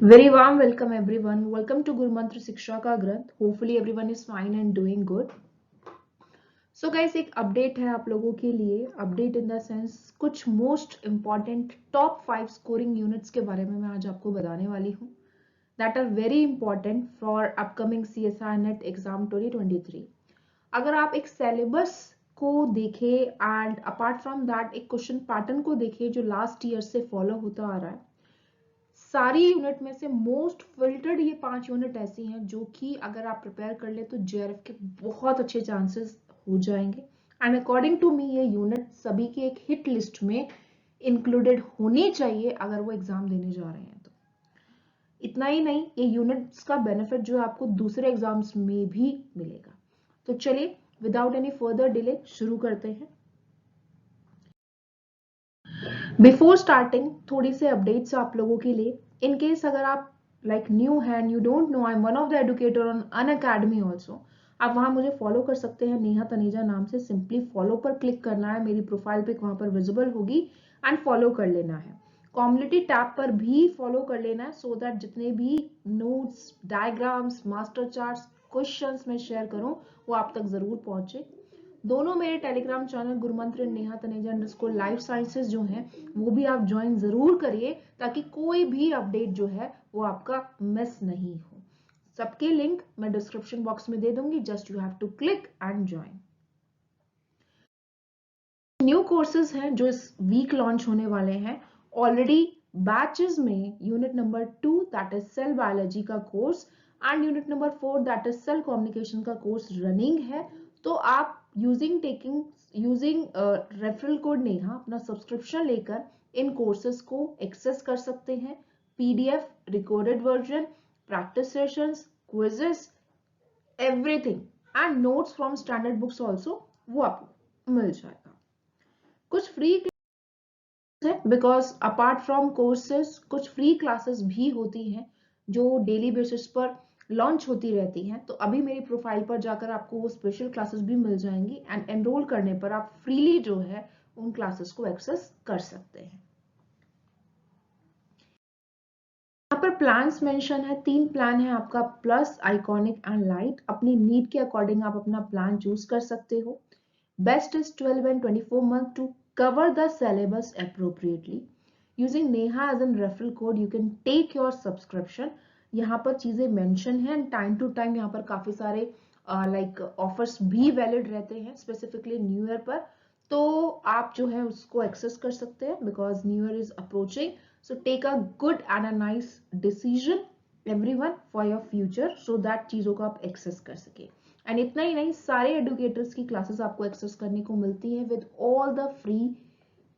Very warm welcome everyone. Welcome to Guru Mantra Shiksha का ग्रंथ. Hopefully everyone is fine and doing good. So guys एक update है आप लोगों के लिए. अपडेट इन द सेंस कुछ most important top 5 scoring units के बारे में मैं आज आपको बताने वाली हूँ. That are very important for upcoming CSI net exam 2023. अगर आप एक सिलेबस को देखें एंड अपार्ट फ्रॉम दैट एक क्वेश्चन पैटर्न को देखें जो लास्ट ईयर से फॉलो होता आ रहा है, सारी यूनिट में से मोस्ट फिल्टर्ड ये 5 यूनिट ऐसी हैं जो कि अगर आप प्रिपेयर कर ले तो JRF के बहुत अच्छे चांसेस हो जाएंगे. एंड अकॉर्डिंग टू मी ये यूनिट सभी की एक हिट लिस्ट में इंक्लूडेड होनी चाहिए अगर वो एग्जाम देने जा रहे हैं तो. इतना ही नहीं, ये यूनिट्स का बेनिफिट जो है आपको दूसरे एग्जाम्स में भी मिलेगा. तो चलिए विदाउट एनी फर्दर डिले शुरू करते हैं. बिफोर स्टार्टिंग थोड़ी से अपडेट्स आप लोगों के लिए. इन केस अगर आप लाइक न्यू है and you don't know, I am one of the educator on Unacademy also. आप वहां मुझे फॉलो कर सकते हैं नेहा तनेजा नाम से. सिंपली फॉलो पर क्लिक करना है, मेरी प्रोफाइल पिक वहां पर विजिबल होगी एंड फॉलो कर लेना है. कम्युनिटी टैब पर भी फॉलो कर लेना है सो दैट जितने भी notes, diagrams, master charts, questions मैं शेयर करूं वो आप तक जरूर पहुंचे. दोनों मेरे Telegram channel Gurumantra Neha Taneja underscore life sciences जो हैं वो भी आप ज्वाइन जरूर करिए ताकि कोई भी अपडेट जो है वो आपका मिस नहीं हो. सबके लिंक मैं डिस्क्रिप्शन बॉक्स में दे दूंगी. Just you have to click and join. New courses हैं जो इस वीक लॉन्च होने वाले हैं. ऑलरेडी बैचेस में unit number 2 that is cell biology का course and unit number 4 that is cell communication का कोर्स रनिंग है. तो आप यूजिंग रेफरल कोड नेहा अपना सब्सक्रिप्शन लेकर इन कोर्सेज को एक्सेस कर सकते हैं. PDF, recorded version, practice sessions, quizzes, everything and notes from standard books also वो आपको मिल जाएगा. कुछ फ्री है बिकॉज अपार्ट फ्रॉम कोर्सेज कुछ फ्री क्लासेस भी होती हैं जो डेली बेसिस पर लॉन्च होती रहती हैं. तो अभी मेरी प्रोफाइल पर जाकर आपको वो स्पेशल क्लासेस भी मिल जाएंगी एंड एनरोल करने पर आप फ्रीली जो है उन क्लासेस को एक्सेस कर सकते हैं. यहाँ पर प्लान्स मेंशन है. 3 प्लान है आपका, प्लस, आइकॉनिक एंड लाइट. अपनी नीड के अकॉर्डिंग आप अपना प्लान चूज कर सकते हो. Best is 12 and 24 months to cover the syllabus appropriately. Using Neha as a referral code, you can take your subscription. यहाँ पर चीजें मेंशन हैं एंड टाइम टू टाइम यहाँ पर काफी सारे लाइक ऑफर्स भी वैलिड रहते हैं स्पेसिफिकली न्यू ईयर पर. तो आप जो है उसको एक्सेस कर सकते हैं because new year is approaching. So take a good and a nice decision everyone for your future so that चीजों को आप एक्सेस कर सके. एंड इतना ही नहीं, सारे एडुकेटर्स की क्लासेस आपको एक्सेस करने को मिलती है with all the free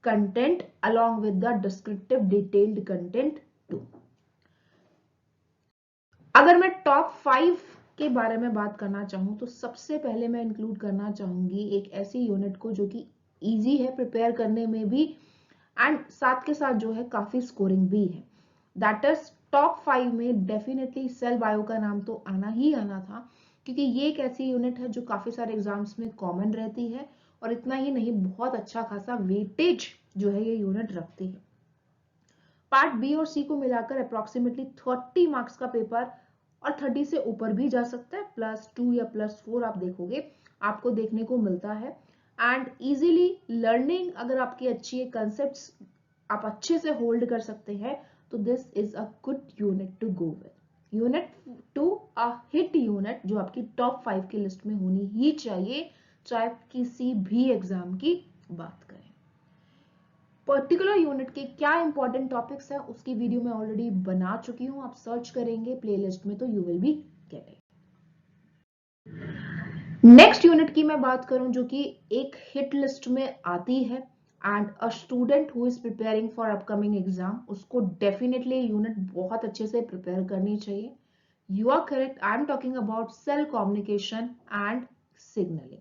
content along with the descriptive detailed content too. अगर मैं टॉप 5 के बारे में बात करना चाहूं तो सबसे पहले मैं इंक्लूड करना चाहूंगी एक ऐसी यूनिट को जो कि इजी है प्रिपेयर करने में भी एंड साथ के साथ जो है काफी स्कोरिंग भी है. दैट इज टॉप 5 में डेफिनेटली सेल बायो का नाम तो आना ही आना था क्योंकि ये एक ऐसी यूनिट है जो काफी सारे एग्जाम्स में कॉमन रहती है और इतना ही नहीं बहुत अच्छा खासा वेटेज जो है ये यूनिट रखती है. पार्ट बी और सी को मिलाकर अप्रोक्सीमेटली 30 मार्क्स का पेपर और 30 से ऊपर भी जा सकता है. +2 या +4 आप देखोगे आपको देखने को मिलता है. एंड इजीली लर्निंग अगर आपकी अच्छी है, कंसेप्ट्स आप अच्छे से होल्ड कर सकते हैं तो this is a good unit to go with. Unit 2 a hit unit जो आपकी टॉप 5 की लिस्ट में होनी ही चाहिए चाहे किसी भी एग्जाम की बात करें. पर्टिकुलर यूनिट के क्या इंपॉर्टेंट टॉपिक्स हैं उसकी वीडियो मैं ऑलरेडी बना चुकी हूं. आप सर्च करेंगे प्लेलिस्ट में तो you will be getting. Next unit की मैं बात करूं जो कि एक हिट लिस्ट में आती है and a student who is preparing for upcoming exam उसको डेफिनेटली यूनिट बहुत अच्छे से प्रिपेयर करनी चाहिए. You are correct, I am talking about cell communication and signalling.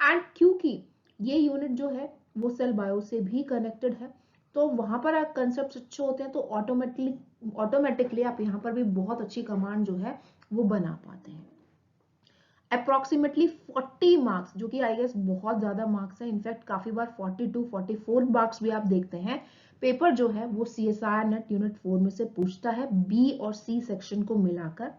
And क्योंकि ये यूनिट जो है वो सेल बायो से भी कनेक्टेड है तो वहां पर कंसेप्ट अच्छे होते हैं तो ऑटोमेटिकली आप यहाँ पर भी बहुत अच्छी कमांड जो है वो बना पाते हैं. अप्रोक्सीमेटली 40 मार्क्स जो कि आई गेस बहुत ज्यादा मार्क्स है. इनफैक्ट काफी बार 42 44 मार्क्स भी आप देखते हैं पेपर जो है वो CSIR नेट यूनिट 4 में से पूछता है, बी और सी सेक्शन को मिलाकर।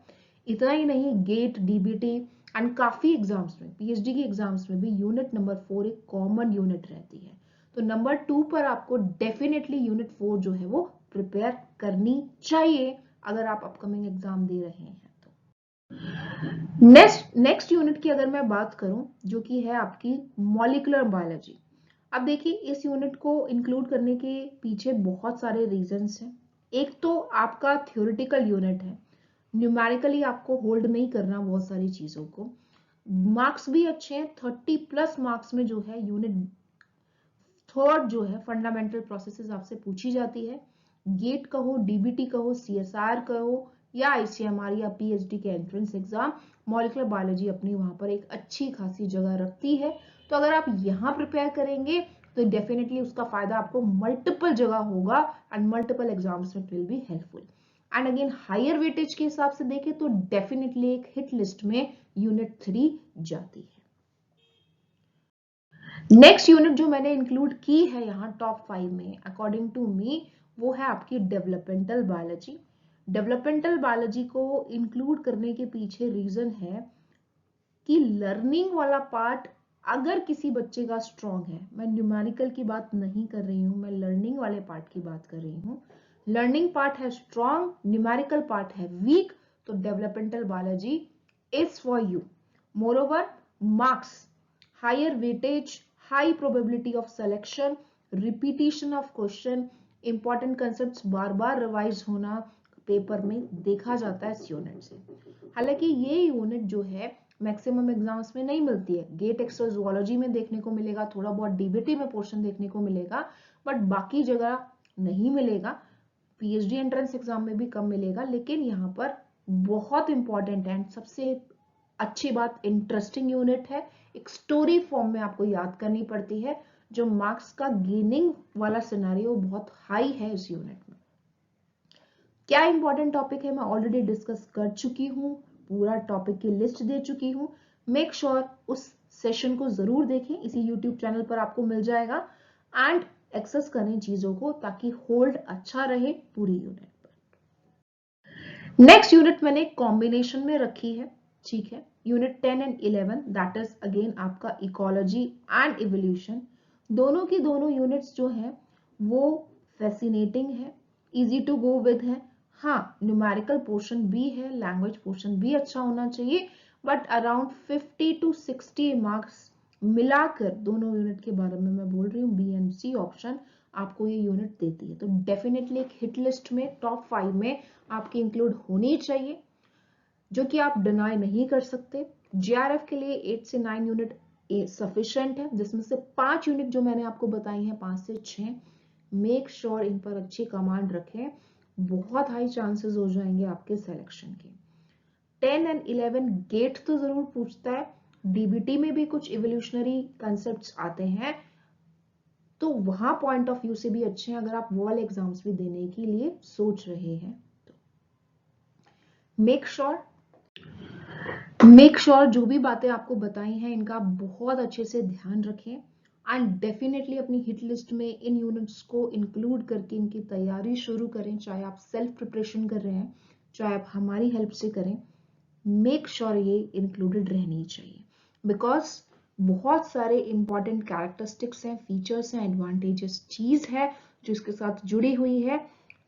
इतना ही नहीं, गेट, डीबीटी एंड काफी एग्जाम्स में, पीएचडी की एग्जाम्स में भी यूनिट नंबर 4 एक कॉमन यूनिट रहती है। तो नंबर 2 पर आपको डेफिनेटली यूनिट 4 जो है वो प्रिपेयर करनी चाहिए अगर आप अपकमिंग एग्जाम दे रहे हैं तो। नेक्स्ट यूनिट की अगर मैं बात करूं, जो कि है आपकी मॉलिक्यूलर बायोलॉजी। अब देखिए, इस यूनिट को इंक्लूड करने के पीछे बहुत सारे रीजंस हैं। एक तो आपका थ्योरेटिकल यूनिट है, न्यूमेरिकली आपको होल्ड नहीं करना बहुत सारी चीजों को। मार्क्स भी अच्छे हैं, 30+ मार्क्स में जो है यूनिट थर्ड जो है फंडामेंटल प्रोसेसेस आपसे पूछी जाती है। गेट कहो, डीबीटी कहो, सीएसआर कहो या आईसीएमआर या पीएचडी के एंट्रेंस एग्जाम, मॉलिक्यूलर बायोलॉजी अपनी वहां पर एक अच्छी खासी जगह रखती है। तो अगर आप यहाँ प्रिपेयर करेंगे तो डेफिनेटली उसका फायदा आपको मल्टीपल जगह होगा एंड मल्टीपल एग्जाम्स में it will be helpful. And again higher weightage के हिसाब से देखें तो डेफिनेटली एक हिट लिस्ट में यूनिट 3 जाती है। नेक्स्ट यूनिट जो मैंने इंक्लूड की है यहाँ टॉप 5 में अकॉर्डिंग टू मी, वो है आपकी डेवलपमेंटल बायोलॉजी। डेवलपमेंटल बायोलॉजी को इंक्लूड करने के पीछे रीजन है कि लर्निंग वाला पार्ट अगर किसी बच्चे का स्ट्रॉन्ग है, मैं न्यूमेरिकल की बात नहीं कर रही हूं, मैं लर्निंग वाले पार्ट की बात कर रही हूं। लर्निंग पार्ट है स्ट्रॉन्ग, न्यूमेरिकल पार्ट है वीक, तो developmental biology is for you. Moreover, marks, higher weightage, high probability of selection, repetition of question, important concept बार बार रिवाइज होना पेपर में देखा जाता है इस यूनिट से। हालांकि ये यूनिट जो है मैक्सिमम एग्जाम्स में नहीं मिलती है। गेट एक्स्ट्रा जूलॉजी में देखने को मिलेगा, थोड़ा बहुत डीबीटी में पोर्शन देखने को मिलेगा, बट बाकी जगह नहीं मिलेगा। पीएचडी एंट्रेंस एग्जाम में भी कम मिलेगा, लेकिन यहाँ पर बहुत इंपॉर्टेंट है। सबसे अच्छी बात, इंटरेस्टिंग यूनिट है, एक स्टोरी फॉर्म में आपको याद करनी पड़ती है, जो मार्क्स का गेनिंग वाला सिनेरियो बहुत हाई है इस यूनिट में। क्या इंपॉर्टेंट टॉपिक है मैं ऑलरेडी डिस्कस कर चुकी हूँ, पूरा टॉपिक की लिस्ट दे चुकी हूँ। मेक श्योर उस सेशन को जरूर देखें, इसी यूट्यूब चैनल पर आपको मिल जाएगा एंड एक्सेस करें चीजों को ताकि होल्ड अच्छा रहे पूरी यूनिट पर। नेक्स्ट यूनिट मैंने कॉम्बिनेशन में रखी है, ठीक है, unit 10 and 11, that is again आपका इकोलॉजी एंड इवोल्यूशन। दोनों की दोनों यूनिट्स जो है वो फैसिनेटिंग है, इजी टू गो विद है। हाँ, न्यूमेरिकल पोर्शन भी है, लैंग्वेज पोर्शन भी अच्छा होना चाहिए, बट अराउंड 50 to 60 मार्क्स मिलाकर दोनों यूनिट के बारे में मैं बोल रही हूँ, बी एंड सी ऑप्शन आपको ये यूनिट देती है। तो डेफिनेटली एक हिट लिस्ट में टॉप 5 में आपकी इंक्लूड होनी चाहिए, जो कि आप डिनाई नहीं कर सकते। जीआरएफ के लिए 8 से 9 यूनिट सफिशिएंट है, जिसमें से 5 यूनिट जो मैंने आपको बताई हैं 5 से 6, मेक श्योर इन पर अच्छी कमांड रखें, बहुत हाई चांसेस हो जाएंगे आपके सिलेक्शन के। 10 एंड 11 गेट तो जरूर पूछता है, डीबीटी में भी कुछ इवोल्यूशनरी कंसेप्ट्स आते हैं, तो वहां पॉइंट ऑफ व्यू से भी अच्छे हैं अगर आप वॉल एग्जाम्स भी देने के लिए सोच रहे हैं तो। मेक श्योर जो भी बातें आपको बताई हैं इनका बहुत अच्छे से ध्यान रखें एंड डेफिनेटली अपनी हिट लिस्ट में इन यूनिट्स को इंक्लूड करके इनकी तैयारी शुरू करें, चाहे आप सेल्फ प्रिपरेशन कर रहे हैं, चाहे आप हमारी हेल्प से करें। मेक श्योर ये इंक्लूडेड रहनी चाहिए, बिकॉज बहुत सारे इंपॉर्टेंट कैरेक्टरिस्टिक्स हैं, फीचर्स हैं, एडवांटेजेस चीज है जो इसके साथ जुड़ी हुई है,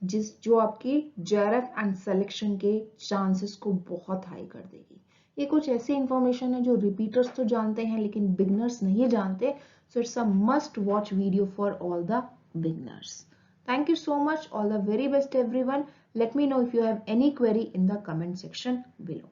जो आपकी जेआरएफ एंड सिलेक्शन के चांसेस को बहुत हाई कर देगी। ये कुछ ऐसी इंफॉर्मेशन है जो रिपीटर्स तो जानते हैं लेकिन बिगनर्स नहीं जानते, so it's a must watch video for all the beginners. Thank you so much, all the very best everyone. Let me know if you have any query in the comment section below.